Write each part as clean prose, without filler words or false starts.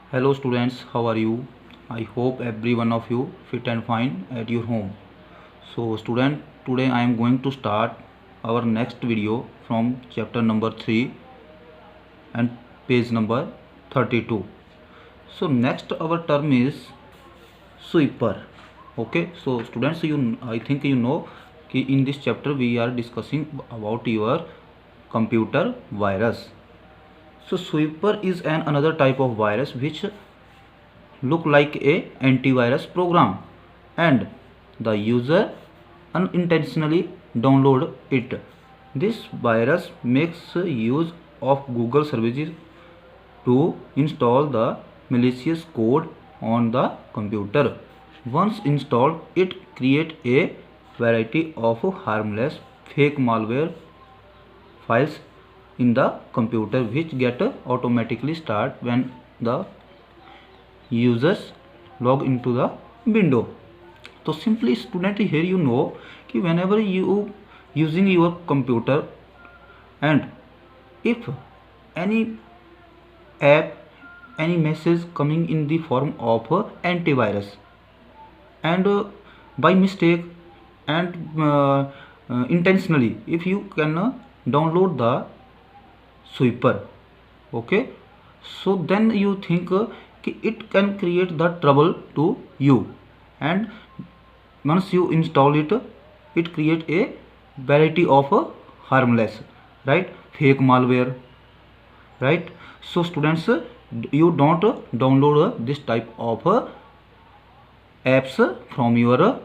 Hello students, how are you? I hope every one of you fit and fine at your home. So student, today I am going to start our next video from chapter number 3 and page number 32. So next our term is sweeper. Okay, so students, I think you know कि in this chapter we are discussing about your computer virus. So sweeper is another type of virus which look like a antivirus program and the user unintentionally download it. This virus makes use of Google services to install the malicious code on the computer. Once installed, it creates a variety of harmless fake malware files in the computer which get automatically start when the users log into the window. So simply student, here you know कि whenever you using your computer and if any app, any message coming in the form of antivirus and by mistake and intentionally if you can download the sweeper, okay, so then you think it can create the trouble to you, and once you install it, it create a variety of harmless, right, fake malware, right. So students, you don't download this type of apps from your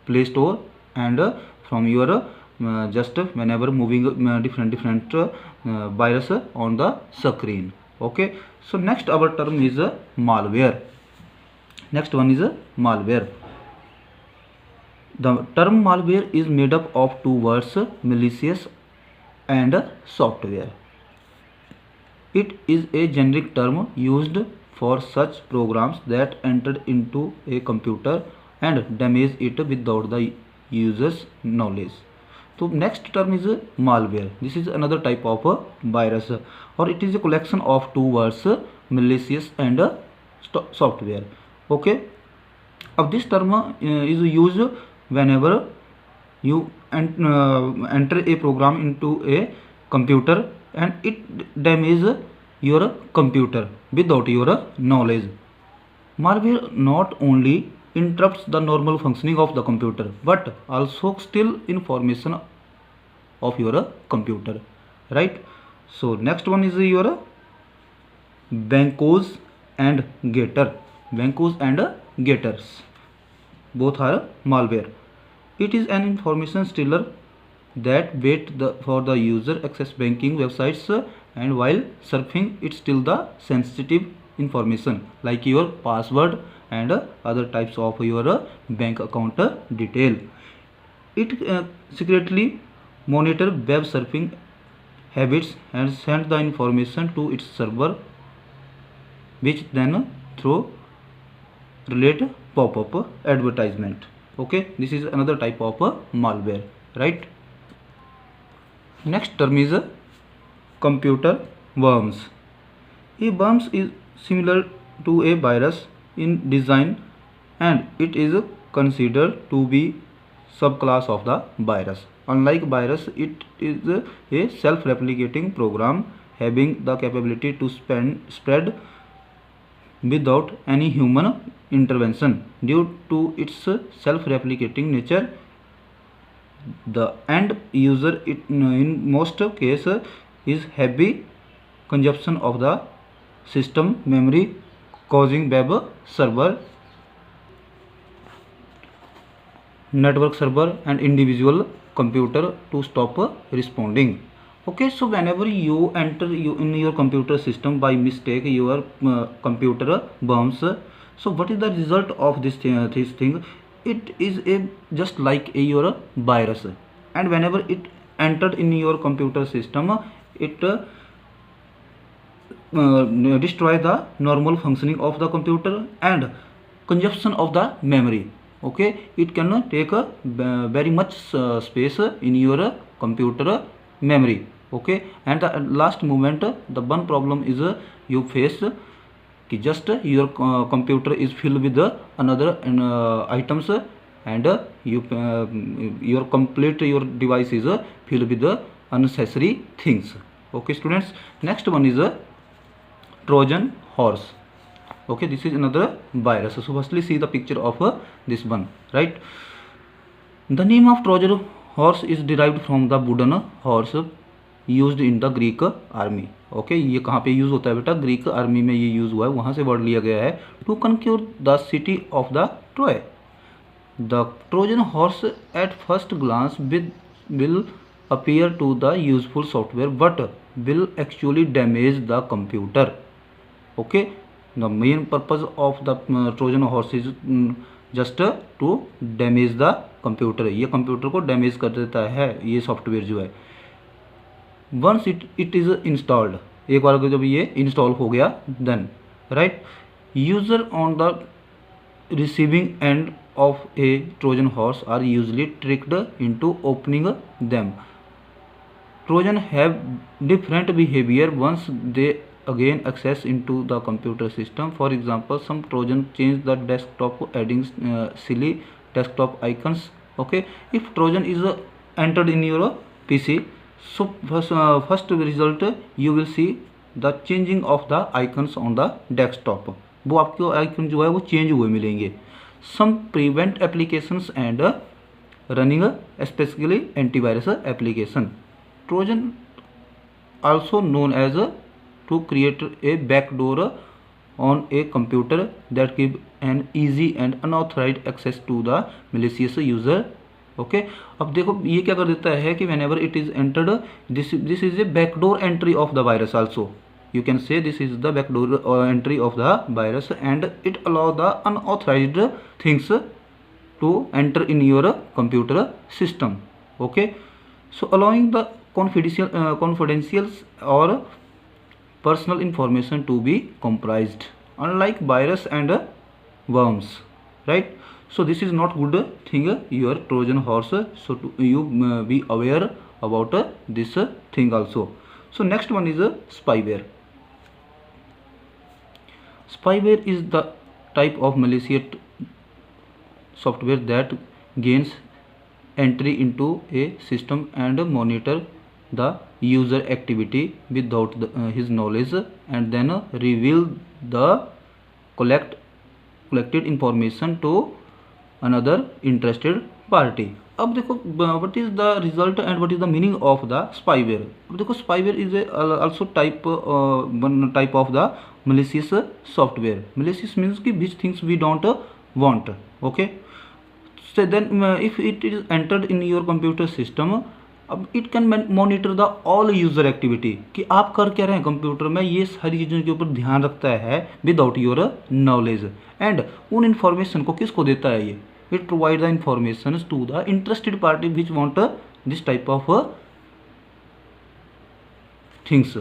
Play Store and from your just whenever moving different virus on the screen. Okay, so next our term is malware. Next one is malware. The term malware is made up of two words, malicious and software. It is a generic term used for such programs that enter into a computer and damage it without the user's knowledge. So next term is malware. This is another type of virus, or it is a collection of two words, malicious and software. Okay, of this term is used whenever you enter a program into a computer and it damages your computer without your knowledge. Malware not only interrupts the normal functioning of the computer but also steal information of your computer, right. So next one is your Bankos and Gator. Bankos and Gators both are malware. It is an information stealer that wait for the user access banking websites and while surfing it steal the sensitive information like your password and other types of your bank account detail. It secretly monitor web surfing habits and send the information to its server, which then through relate pop-up advertisement. Okay, this is another type of malware, right. Next term is computer worms. A worms is similar to a virus in design and it is considered to be subclass of the virus. Unlike virus, it is a self-replicating program having the capability to spread without any human intervention. Due to its self-replicating nature, the end user in most cases is heavy consumption of the system memory, causing web server, network server and individual computer to stop responding. Okay, so whenever you enter in your computer system by mistake your computer bombs, so what is the result of this thing? It is a just like your virus, and whenever it entered in your computer system, it destroy the normal functioning of the computer and consumption of the memory. Okay, it can take very much space in your computer memory. Okay, and the last moment the one problem is you face कि just your computer is filled with another items and your complete your device is filled with unnecessary things. Okay students, next one is Trojan horse. Okay, this is another virus. So firstly see the picture of this one, right? The name of Trojan horse is derived from the wooden horse used in the Greek army. Okay, ये कहाँ पे use होता है बेटा? Greek army में ये use हुआ है, वहाँ से वर्ड लिया गया है. To conquer the city of the Troy. The Trojan horse at first glance will appear to the useful software but will actually damage the computer. Okay, the main purpose of the Trojan horse is just to damage the computer. ये computer को damage कर देता है ये software जो है. Once it is installed, एक बार जब ये इंस्टॉल हो गया, then right, user on the receiving end of a Trojan horse are usually tricked into opening them. Trojan have different behavior once they again access into the computer system. For example, some Trojan change the desktop adding silly desktop icons. Okay, if Trojan is entered in your PC, so first result you will see the changing of the icons on the desktop. वो आपको icon जो है वो change हुए मिलेंगे. Some prevent applications and running especially antivirus application. Trojan also known as to create a backdoor on a computer that give an easy and unauthorized access to the malicious user. Okay, अब देखो ये क्या कर देता है कि whenever it is entered, this is a backdoor entry of the virus also. You can say this is the backdoor entry of the virus and it allow the unauthorized things to enter in your computer system. Okay, so allowing the confidential or personal information to be compromised, unlike virus and worms, right? So this is not good thing your Trojan horse, so you be aware about this thing also. So next one is spyware. Spyware is the type of malicious software that gains entry into a system and monitor the user activity without his knowledge and then reveal the collected information to another interested party. अब देखो what is the result and what is the meaning of the spyware. अब देखो spyware is also one type of the malicious software. Malicious means कि which things we don't want. Okay, so then if it is entered in your computer system, अब it can monitor the all user activity कि आप कर क्या रहे हैं computer में, ये सारी चीज़ों के ऊपर ध्यान रखता है विदाउट योर नॉलेज. एंड उन इन्फॉर्मेशन को किसको देता है ये? It provide the information to the interested party which want this type of things.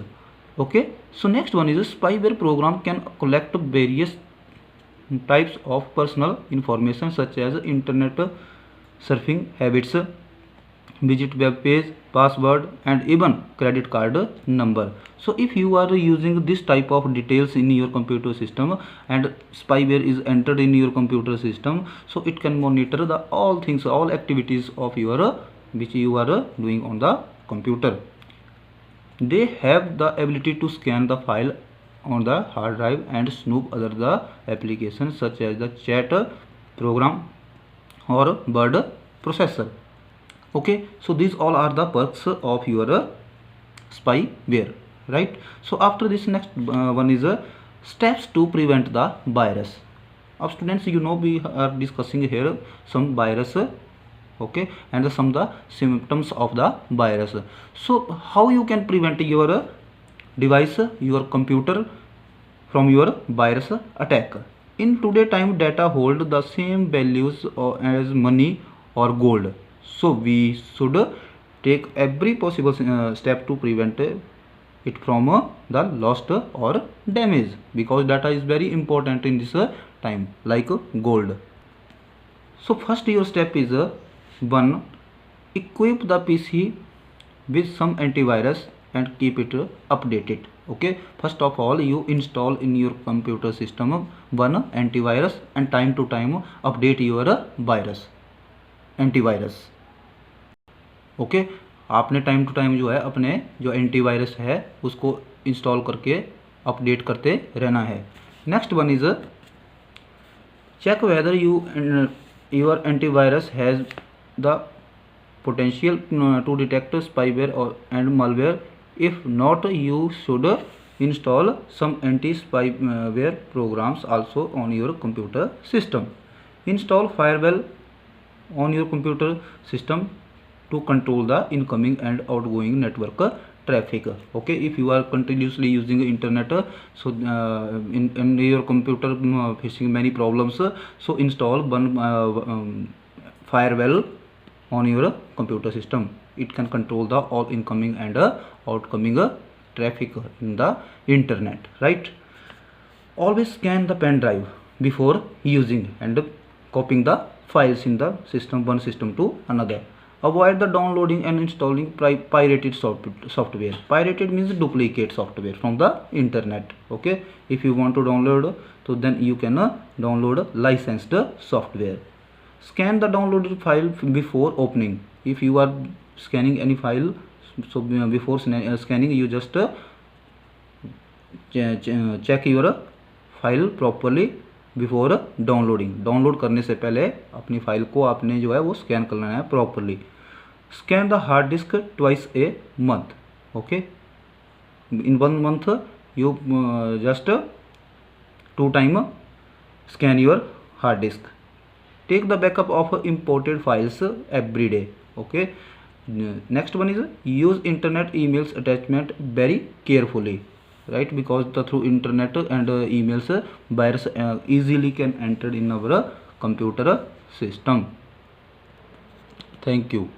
Okay, so next one is spyware program can collect various types of personal information such as internet surfing habits, visit web page, password and even credit card number. So if you are using this type of details in your computer system and spyware is entered in your computer system, so it can monitor the all things, all activities of your which you are doing on the computer. They have the ability to scan the file on the hard drive and snoop other the applications such as the chat program or word processor. Okay, so these all are the perks of your spyware, right? So after this next one is steps to prevent the virus. Of students, you know, we are discussing here some virus, okay, and some the symptoms of the virus. So how you can prevent your device, your computer from your virus attack? In today time, data hold the same values as money or gold, so we should take every possible step to prevent it from the lost or damage, because data is very important in this time like gold. So first your step is one, equip the PC with some antivirus and keep it updated. Okay, first of all you install in your computer system one antivirus and time to time update your virus antivirus. Okay, आपने time to time जो है अपने जो antivirus है उसको install करके update करते रहना है. Next one is check whether your antivirus has the potential to detect spyware and malware. If not, you should install some anti-spyware programs also on your computer system. Install firewall on your computer system to control the incoming and outgoing network traffic. Okay, if you are continuously using internet, so in your computer facing many problems, so install one firewall on your computer system. It can control the all incoming and outgoing traffic in the internet, right? Always scan the pen drive before using and copying the files in the system one system to another. Avoid the downloading and installing pirated software. Pirated means duplicate software from the internet. Okay, if you want to download, so then you can download licensed software. Scan the downloaded file before opening. If you are scanning any file, so before scanning you just check your file properly before downloading. Download करने से पहले अपनी file को आपने जो है वो scan कर लेना है properly. Scan the hard disk twice a month. Okay, in 1 month you just 2 times scan your hard disk. Take the backup of imported files every day. Okay, next one is use internet emails attachment very carefully, right? Because through internet and emails virus easily can enter in our computer system. Thank you.